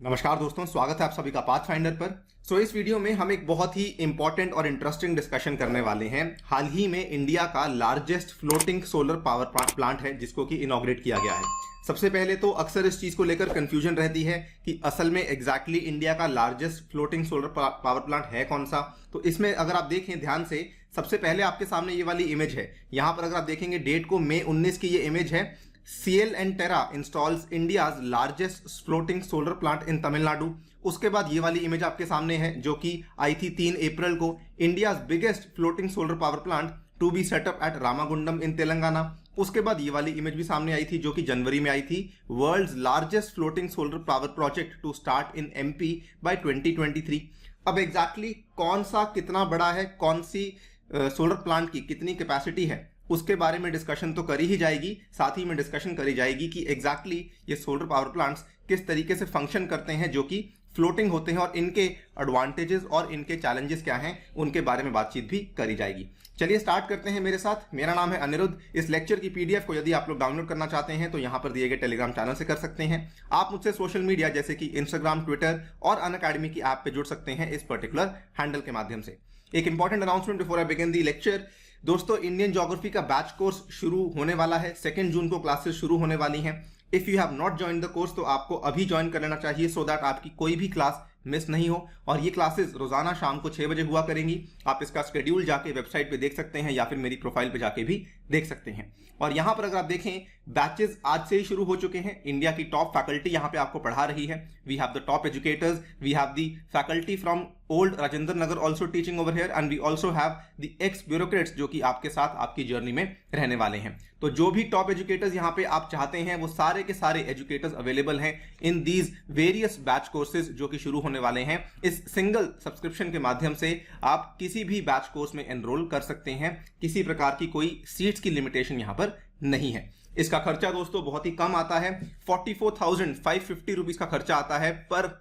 नमस्कार दोस्तों, स्वागत है आप सभी का पाथफाइंडर पर। इस वीडियो में हम एक बहुत ही इंपॉर्टेंट और इंटरेस्टिंग डिस्कशन करने वाले हैं। हाल ही में इंडिया का largest floating solar power plant है जिसको कि इनॉग्रेट किया गया है। सबसे पहले तो अक्सर इस चीज को लेकर कंफ्यूजन रहती है कि असल में एग्जैक्टली इंडिया का largest floating solar power plant है कौन सा। तो इसमें अगर आप देखें ध्यान से, सबसे पहले आपके सामने ये वाली इमेज है। यहां पर अगर आप देखेंगे डेट को मई 19 की ये इमेज है। CL and Terra installs India's largest floating solar plant in Tamil Nadu. उसके बाद ये वाली इमेज आपके सामने है जो कि आई थी 3 अप्रैल को, India's biggest floating solar power plant to be set up at Ramagundam in Telangana. उसके बाद ये वाली इमेज भी सामने आई थी जो कि जनवरी में आई थी, world's largest floating solar power project to start in MP by 2023। अब एग्जैक्टली कौन सा कितना बड़ा है, कौन सी सोलर प्लांट की कितनी कैपेसिटी है, उसके बारे में डिस्कशन तो करी ही जाएगी। साथ ही में डिस्कशन करी जाएगी कि एग्जैक्टली ये सोलर पावर प्लांट्स किस तरीके से फंक्शन करते हैं जो कि फ्लोटिंग होते हैं, और इनके एडवांटेजेस और इनके चैलेंजेस क्या हैं उनके बारे में बातचीत भी करी जाएगी। चलिए स्टार्ट करते हैं मेरे साथ। मेरा नाम है अनिरुद्ध। इस लेक्चर की PDF को यदि आप लोग डाउनलोड करना चाहते हैं तो यहाँ पर दिए गए टेलीग्राम चैनल से कर सकते हैं। आप मुझसे सोशल मीडिया जैसे कि इंस्टाग्राम, ट्विटर और अनअकैडमी की ऐप पे जुड़ सकते हैं इस पर्टिकुलर हैंडल के माध्यम से। एक important announcement before I begin the lecture. दोस्तों, इंडियन ज्योग्राफी का बैच कोर्स शुरू होने वाला है। 2 जून को क्लासेस शुरू होने वाली हैं। If you have not join the course तो आपको अभी ज्वाइन कर लेना चाहिए सो दैट आपकी कोई भी क्लास मिस नहीं हो। और ये क्लासेस रोजाना शाम को 6 बजे हुआ करेंगी। आप इसका शेड्यूल जाके वेबसाइट पे देख सकते हैं या फिर मेरी प्रोफाइल पे जाके भी देख सकते हैं। और यहां पर अगर आप देखें, बैचेस आज से ही शुरू हो चुके हैं। इंडिया की टॉप फैकल्टी यहां पे आपको पढ़ा रही है। We have the top educators, we have the faculty from old Rajendra Nagar also teaching over here, and we also have the ex bureaucrats जो कि आपके साथ आपकी जर्नी में रहने वाले हैं। तो जो भी टॉप एजुकेटर्स यहाँ पे आप चाहते हैं वो सारे के सारे एजुकेटर्स अवेलेबल हैं in these various batch courses जो कि शुरू होने वाले हैं। इस सिंगल सब्सक्रिप्शन के माध्यम से आप किसी भी बैच कोर्स में एनरोल कर सकते हैं। किसी प्रकार की कोई सीट्स की लिमिटेशन यहाँ पर नहीं है। इसका खर्चा दोस्तों बहुत ही कम आता है। 44,550 रुपीज का खर्चा आता है पर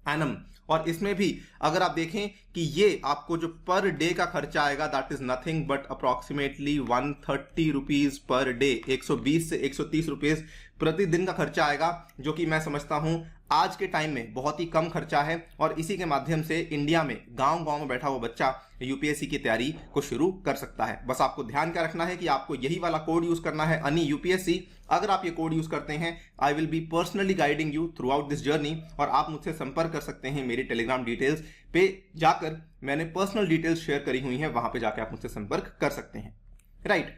एनम। और इसमें भी अगर आप देखें कि ये आपको जो पर डे का खर्चा आएगा that is nothing but approximately 130 rupees per day. 120 से 130 रुपीज प्रतिदिन का खर्चा आएगा, जो कि मैं समझता हूं आज के टाइम में बहुत ही कम खर्चा है। और इसी के माध्यम से इंडिया में गांव-गांव में बैठा हुआ बच्चा UPSC की तैयारी को शुरू कर सकता है। बस आपको ध्यान क्या रखना है कि आपको यही वाला कोड यूज करना है, अनि UPSC। अगर आप ये कोड यूज करते हैं, I will be personally guiding you through out this journey. और आप मुझसे संपर्क कर सकते हैं मेरी टेलीग्राम डिटेल्स पे जाकर। मैंने पर्सनल डिटेल्स शेयर करी हुई हैं, वहां पे जाकर आप मुझसे संपर्क कर सकते हैं। राइट।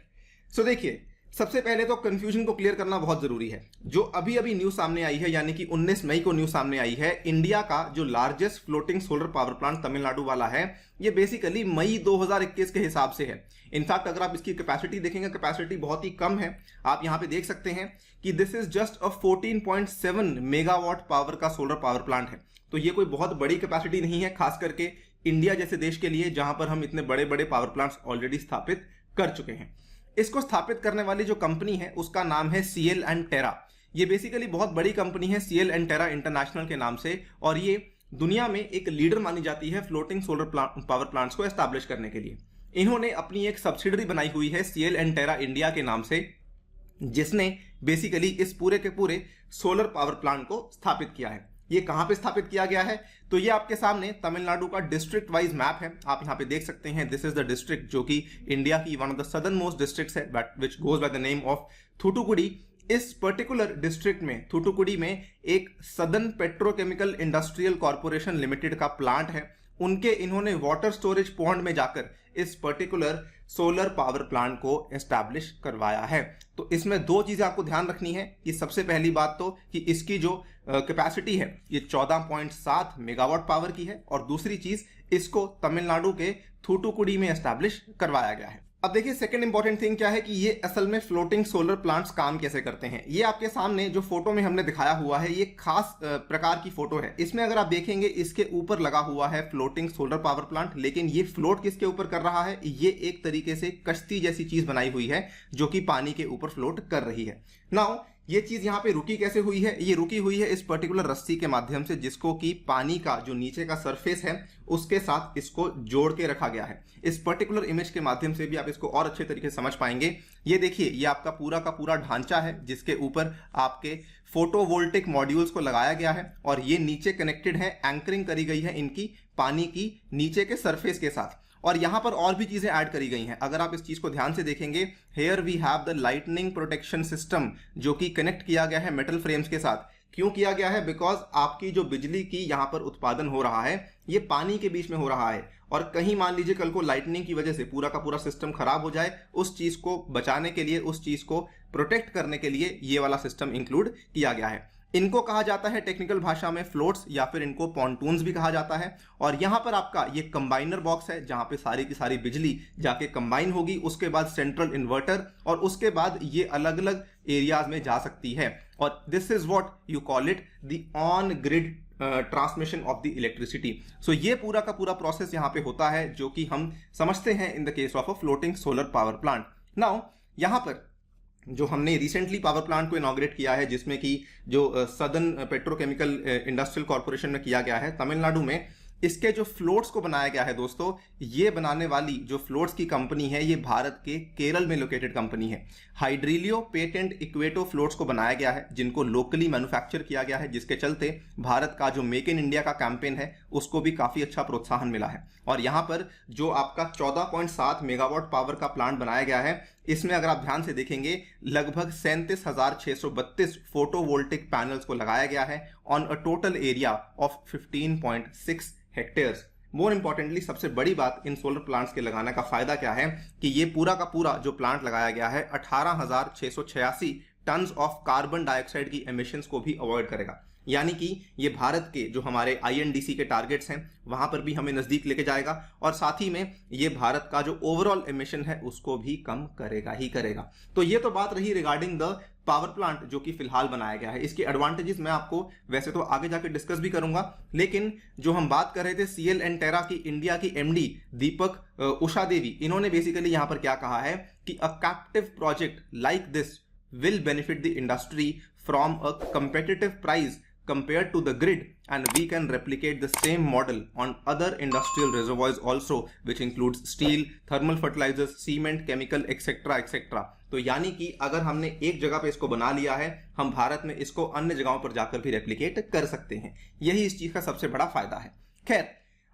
सो देखिए, सबसे पहले तो कंफ्यूजन को क्लियर करना बहुत जरूरी है। जो अभी अभी न्यूज सामने आई है, यानी कि 19 मई को न्यूज सामने आई है, इंडिया का जो largest floating solar power plant Tamil Nadu वाला है, ये बेसिकली मई 2021 के हिसाब से है। इनफैक्ट अगर आप इसकी कैपेसिटी देखेंगे, कैपेसिटी बहुत ही कम है। आप यहां पे देख सकते हैं कि this is just a 14.7 megawatt power का सोलर पावर प्लांट है। तो ये कोई बहुत बड़ी कैपेसिटी नहीं है, खास करके इंडिया जैसे देश के लिए जहां पर हम इतने बड़े बड़े पावर प्लांट्स ऑलरेडी स्थापित कर चुके हैं। इसको स्थापित करने वाली जो कंपनी है उसका नाम है CL and Terra। ये बेसिकली बहुत बड़ी कंपनी है, CL and Terra इंटरनेशनल के नाम से, और ये दुनिया में एक लीडर मानी जाती है फ्लोटिंग सोलर पावर प्लांट्स को एस्टैब्लिश करने के लिए। इन्होंने अपनी एक सब्सिडरी बनाई हुई है CL and Terra इंडिया के नाम से, जिसने बेसिकली इस पूरे के पूरे सोलर पावर प्लांट को स्थापित किया है। ये कहां पे स्थापित किया गया है, तो ये आपके सामने तमिलनाडु का डिस्ट्रिक्ट वाइज मैप है। आप यहां पे देख सकते हैं, दिस इज द डिस्ट्रिक्ट जो कि इंडिया की one of the southernmost districts है, but which goes by the name of Thoothukudi. इस पर्टिकुलर डिस्ट्रिक्ट में, थूथुकुडी में, एक southern petrochemical industrial corporation limited का प्लांट है। उनके इन्होंने वाटर स्टोरेज पॉन्ड में जाकर इस पर्टिकुलर सोलर पावर प्लांट को एस्टैब्लिश करवाया है। तो इसमें दो चीजें आपको ध्यान रखनी है कि सबसे पहली बात तो कि इसकी जो कैपेसिटी है ये 14.7 मेगावाट पावर की है, और दूसरी चीज इसको तमिलनाडु के थूथुकुडी में एस्टैब्लिश करवाया गया है। अब देखिए, सेकंड इंपॉर्टेंट थिंग क्या है कि ये असल में फ्लोटिंग सोलर प्लांट्स काम कैसे करते हैं। ये आपके सामने जो फोटो में हमने दिखाया हुआ है, ये खास प्रकार की फोटो है। इसमें अगर आप देखेंगे, इसके ऊपर लगा हुआ है फ्लोटिंग सोलर पावर प्लांट, लेकिन ये फ्लोट किसके ऊपर कर रहा है, ये एक तरीके से कश्ती जैसी चीज बनाई हुई है जो कि पानी के ऊपर फ्लोट कर रही है। नाउ ये चीज यहाँ पे रुकी कैसे हुई है, ये रुकी हुई है इस पर्टिकुलर रस्सी के माध्यम से, जिसको कि पानी का जो नीचे का सरफेस है उसके साथ इसको जोड़ के रखा गया है। इस पर्टिकुलर इमेज के माध्यम से भी आप इसको और अच्छे तरीके से समझ पाएंगे। ये देखिए, ये आपका पूरा का पूरा ढांचा है जिसके ऊपर आपके फोटोवोल्टिक मॉड्यूल्स को लगाया गया है और ये नीचे कनेक्टेड है, एंकरिंग करी गई है इनकी पानी की नीचे के सरफेस के साथ। और यहां पर और भी चीजें ऐड करी गई हैं। अगर आप इस चीज को ध्यान से देखेंगे, here we have the lightning protection system, जो कि कनेक्ट किया गया है मेटल फ्रेम्स के साथ। क्यों किया गया है? बिकॉज आपकी जो बिजली की यहां पर उत्पादन हो रहा है ये पानी के बीच में हो रहा है, और कहीं मान लीजिए कल को लाइटनिंग की वजह से पूरा का पूरा सिस्टम खराब हो जाए, उस चीज को बचाने के लिए, उस चीज को प्रोटेक्ट करने के लिए ये वाला सिस्टम इंक्लूड किया गया है। इनको कहा जाता है टेक्निकल भाषा में फ्लोट्स, या फिर इनको पॉन्टून्स भी कहा जाता है। और यहां पर आपका ये कंबाइनर बॉक्स है जहां पे सारी की सारी बिजली जाके कंबाइन होगी, उसके बाद सेंट्रल इन्वर्टर, और उसके बाद ये अलग अलग एरियाज में जा सकती है। और this is what you call it the on grid transmission of the electricity. So ये पूरा का पूरा प्रोसेस यहाँ पे होता है, जो कि हम समझते हैं in the case of a floating solar power plant. Now यहाँ पर जो हमने रिसेंटली पावर प्लांट को इनॉग्रेट किया है, जिसमें कि जो सदर्न पेट्रोकेमिकल इंडस्ट्रियल कॉर्पोरेशन में किया गया है तमिलनाडु में, इसके जो फ्लोट्स को बनाया गया है दोस्तों, ये बनाने वाली जो फ्लोट्स की कंपनी है ये भारत के केरल में लोकेटेड कंपनी है। हाइड्रीलियो पेटेंट इक्वेटो फ्लोट्स को बनाया गया है, जिनको लोकली मैन्युफैक्चर किया गया है, जिसके चलते भारत का जो मेक इन इंडिया का कैंपेन है उसको भी काफी अच्छा प्रोत्साहन मिला है। और यहाँ पर जो आपका 14.7 मेगावाट पावर का प्लांट बनाया गया है, इसमें अगर आप ध्यान से देखेंगे लगभग 37,632 फोटोवोल्टिक पैनल्स को लगाया गया है on a total area of 15.6 hectares. More importantly सबसे बड़ी बात इन सोलर प्लांट्स के लगाने का फायदा क्या है कि ये पूरा का पूरा जो प्लांट लगाया गया है 18,686 टन ऑफ कार्बन डाइऑक्साइड की एमिशंस को भी अवॉइड करेगा। यानी कि ये भारत के जो हमारे INDC के टारगेट्स हैं वहां पर भी हमें नजदीक लेके जाएगा, और साथ ही में ये भारत का जो ओवरऑल एमिशन है उसको भी कम करेगा ही करेगा। तो ये तो बात रही रिगार्डिंग द पावर प्लांट जो कि फिलहाल बनाया गया है। इसके एडवांटेजेस मैं आपको वैसे तो आगे जाकर डिस्कस भी करूंगा, लेकिन जो हम बात कर रहे थे CL एंटेरा की इंडिया की MD दीपक उषा देवी, इन्होंने बेसिकली यहां पर क्या कहा है कि a captive project like this will benefit the industry from a competitive price compared to the grid, and we can replicate the same model on other industrial reservoirs also, which includes steel, thermal fertilizers, cement, chemical, etc etc। तो यानी कि अगर हमने एक जगह पे इसको बना लिया है, हम भारत में इसको अन्य जगहों पर जाकर भी रेप्लिकेट कर सकते हैं। यही इस चीज का सबसे बड़ा फायदा है। खैर,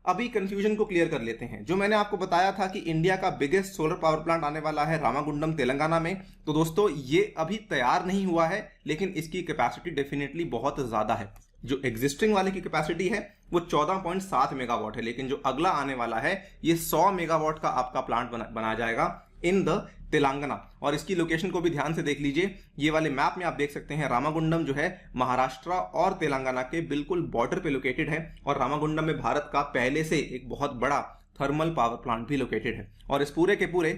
अभी कंफ्यूजन को क्लियर कर लेते हैं। जो मैंने आपको बताया था कि इंडिया का बिगेस्ट सोलर पावर प्लांट आने वाला है रामागुंडम तेलंगाना में, तो दोस्तों ये अभी तैयार नहीं हुआ है, लेकिन इसकी कैपेसिटी डेफिनेटली बहुत ज्यादा है। जो एग्जिस्टिंग वाले की कैपेसिटी है वो 14.7 मेगावाट है, लेकिन जो अगला आने वाला है ये 100 मेगावाट का आपका प्लांट बनाया जाएगा इन द तेलंगाना। और इसकी लोकेशन को भी ध्यान से देख लीजिए। ये वाले मैप में आप देख सकते हैं रामागुंडम जो है महाराष्ट्र और तेलंगाना के बिल्कुल बॉर्डर पे लोकेटेड है, और रामागुंडम में भारत का पहले से एक बहुत बड़ा थर्मल पावर प्लांट भी लोकेटेड है। और इस पूरे के पूरे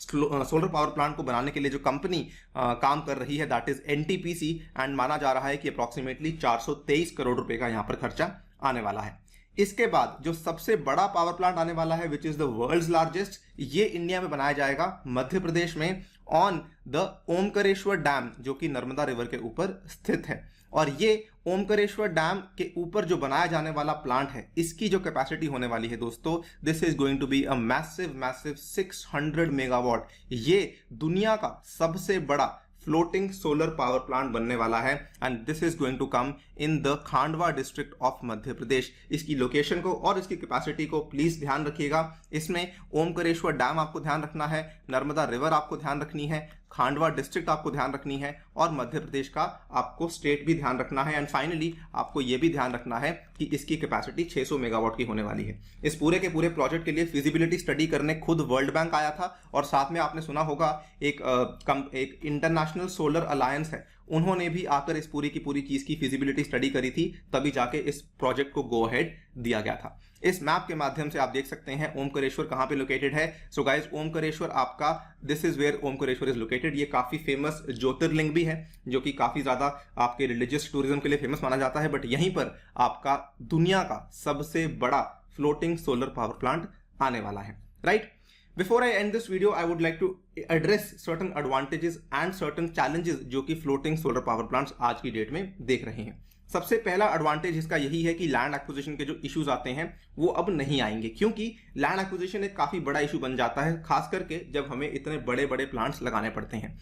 सोलर पावर प्लांट को बनाने के लिए जो कंपनी काम कर रही है दैट इज NTPC, एंड माना जा रहा है कि अप्रोक्सीमेटली 423 करोड़ रुपए का यहां पर खर्चा आने वाला है। इसके बाद जो सबसे बड़ा पावर प्लांट आने वाला है which is the world's largest, ये इंडिया में बनाया जाएगा मध्य प्रदेश में ऑन द ओमकारेश्वर डैम, जो कि नर्मदा रिवर के ऊपर स्थित है। और ये ओमकारेश्वर डैम के ऊपर जो बनाया जाने वाला प्लांट है, इसकी जो कैपेसिटी होने वाली है दोस्तों, this is going to be a massive 600 megawatt. ये दुनिया का सबसे बड़ा फ्लोटिंग सोलर पावर प्लांट बनने वाला है, and this is going to come in the Khandwa district of Madhya Pradesh. इसकी लोकेशन को और इसकी कैपेसिटी को प्लीज ध्यान रखिएगा। इसमें ओमकारेश्वर डैम आपको ध्यान रखना है, नर्मदा रिवर आपको ध्यान रखनी है, खांडवा डिस्ट्रिक्ट आपको ध्यान रखनी है, और मध्य प्रदेश का आपको स्टेट भी ध्यान रखना है। एंड फाइनली आपको यह भी ध्यान रखना है कि इसकी कैपेसिटी 600 मेगावाट की होने वाली है। इस पूरे के पूरे प्रोजेक्ट के लिए फिजिबिलिटी स्टडी करने खुद वर्ल्ड बैंक आया था, और साथ में आपने सुना होगा एक इंटरनेशनल सोलर अलायंस है, उन्होंने भी आकर इस पूरी की पूरी चीज की फिजिबिलिटी स्टडी करी थी, तभी जाके इस प्रोजेक्ट को गो अहेड दिया गया था। इस मैप के माध्यम से आप देख सकते हैं ओमकारेश्वर कहां पे लोकेटेड है। सो गाइस, ओमकारेश्वर आपका, this is where Omkareshwar is located. ये काफी फेमस ज्योतिर्लिंग भी है, जो कि काफी ज्यादा आपके रिलीजियस टूरिज्म के लिए फेमस माना जाता है। बट यहीं पर आपका दुनिया का सबसे बड़ा फ्लोटिंग सोलर पावर प्लांट आने वाला है, right? Before I end this video, I would like to address certain advantages and certain challenges जो कि floating solar power plants आज की डेट में देख रहे हैं। सबसे पहला एडवांटेज इसका यही है कि लैंड एक्विजिशन के जो इश्यूज आते हैं वो अब नहीं आएंगे, क्योंकि लैंड एक्विजिशन एक काफी बड़ा इशू बन जाता है, खास करके जब हमें इतने बड़े बड़े प्लांट्स लगाने पड़ते हैं।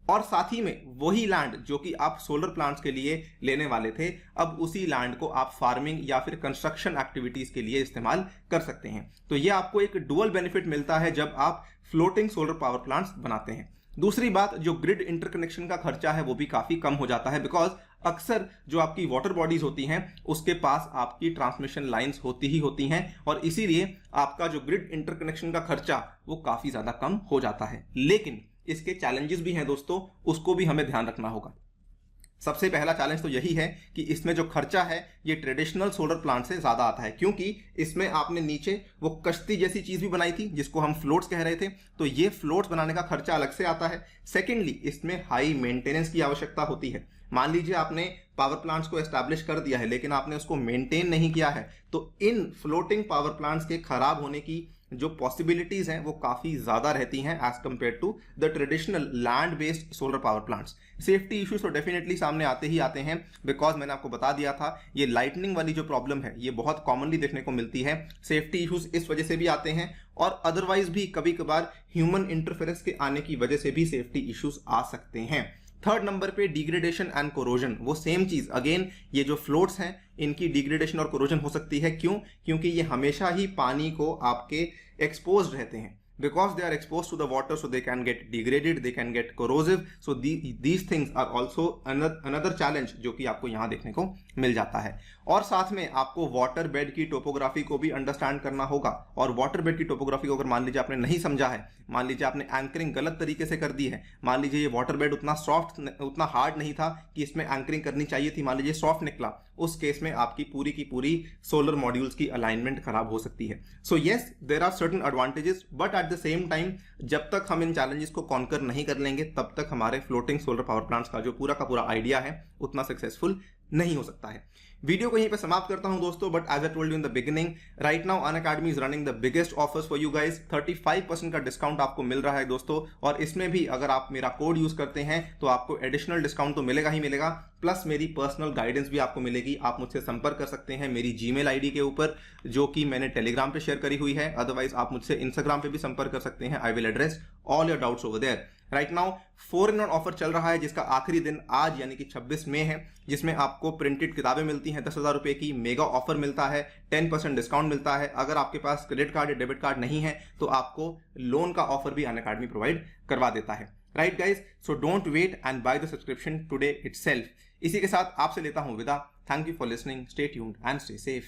और साथ ही में वही लैंड जो कि आप सोलर प्लांट्स के लिए लेने वाले थे, अब उसी लैंड को आप फार्मिंग या फिर कंस्ट्रक्शन एक्टिविटीज के लिए इस्तेमाल कर सकते हैं। तो ये आपको एक डुअल बेनिफिट मिलता है जब आप फ्लोटिंग सोलर पावर प्लांट्स बनाते हैं। दूसरी बात, जो ग्रिड इंटरकनेक्शन का खर्चा है वो भी काफी कम हो जाता है, बिकॉज अक्सर जो आपकी वाटर बॉडीज होती हैं उसके पास आपकी ट्रांसमिशन लाइंस होती ही होती हैं, और इसीलिए आपका जो ग्रिड इंटरकनेक्शन का खर्चा वो काफी ज्यादा कम हो जाता है। लेकिन इसके चैलेंजेस भी हैं दोस्तों, उसको भी हमें ध्यान रखना होगा। सबसे पहला चैलेंज तो यही है कि इसमें जो खर्चा है ये ट्रेडिशनल सोलर प्लांट से ज्यादा आता है, क्योंकि इसमें आपने नीचे वो कश्ती जैसी चीज भी बनाई थी जिसको हम फ्लोट्स कह रहे थे, तो ये फ्लोट्स बनाने का खर्चा अलग से आता है। सेकेंडली, इसमें हाई मेंटेनेंस की आवश्यकता होती है। मान लीजिए आपने पावर प्लांट्स को एस्टैब्लिश कर दिया है लेकिन आपने उसको मेंटेन नहीं किया है, तो इन फ्लोटिंग पावर प्लांट्स के खराब होने की जो पॉसिबिलिटीज हैं वो काफी ज्यादा रहती हैं as compared to the traditional land based solar power plants. Safety issues तो डेफिनेटली सामने आते ही आते हैं, बिकॉज मैंने आपको बता दिया था ये लाइटनिंग वाली जो प्रॉब्लम है ये बहुत कॉमनली देखने को मिलती है। सेफ्टी इश्यूज इस वजह से भी आते हैं, और अदरवाइज भी कभी कभार ह्यूमन इंटरफेरेंस के आने की वजह से भी सेफ्टी इश्यूज आ सकते हैं। थर्ड नंबर पे डिग्रेडेशन एंड कोरोजन, वो सेम चीज अगेन, ये जो फ्लोट्स हैं इनकी डिग्रेडेशन और कोरोजन हो सकती है। क्यों? क्योंकि ये हमेशा ही पानी को आपके एक्सपोज्ड रहते हैं, because they are exposed to the water, so they can get degraded, they can get corrosive, so these things are also another challenge जो कि आपको यहाँ देखने को मिल जाता है। और साथ में आपको वाटर बेड की टोपोग्राफी को भी अंडरस्टैंड करना होगा, और वाटर बेड की टोपोग्राफी को अगर मान लीजिए आपने नहीं समझा है, मान लीजिए आपने एंकरिंग गलत तरीके से कर दी है, मान लीजिए ये वाटर बेड उतना सॉफ्ट उतना हार्ड नहीं था कि इसमें एंकरिंग करनी चाहिए थी, मान लीजिए सॉफ्ट निकला, उस केस में आपकी पूरी की पूरी सोलर मॉड्यूल्स की अलाइनमेंट खराब हो सकती है। So yes, there are certain advantages, but at the same time जब तक हम इन चैलेंजेस को कॉन्कर नहीं कर लेंगे तब तक हमारे फ्लोटिंग सोलर पावर प्लांट्स का जो पूरा का पूरा आइडिया है उतना सक्सेसफुल नहीं हो सकता है। वीडियो को यहीं पे समाप्त करता हूं दोस्तों, but as I told you in the beginning, right now Unacademy is running the biggest offers for you guys. 35% का डिस्काउंट आपको मिल रहा है दोस्तों, और इसमें भी अगर आप मेरा कोड यूज करते हैं तो आपको एडिशनल डिस्काउंट तो मिलेगा ही मिलेगा, प्लस मेरी पर्सनल गाइडेंस भी आपको मिलेगी। आप मुझसे संपर्क कर सकते हैं मेरी जीमेल आईडी के ऊपर जो कि मैंने टेलीग्राम पे शेयर करी हुई है, अदरवाइज आप मुझसे इंस्टाग्राम पे भी संपर्क कर सकते हैं। I will address all your doubts over there. Right now 4-in-1 offer चल रहा है जिसका आखिरी दिन आज यानी कि 26 मई है, जिसमें आपको प्रिंटेड किताबें मिलती हैं 10,000 रुपए की, मेगा ऑफर मिलता है, 10% डिस्काउंट मिलता है। अगर आपके पास क्रेडिट कार्ड या डेबिट कार्ड नहीं है तो आपको लोन का ऑफर भी अनअकैडमी प्रोवाइड करवा देता है। Right guys, so don't wait and buy the subscription today itself. इसी के साथ आपसे लेता हूं विदा। Thank you for listening, stay tuned and stay safe.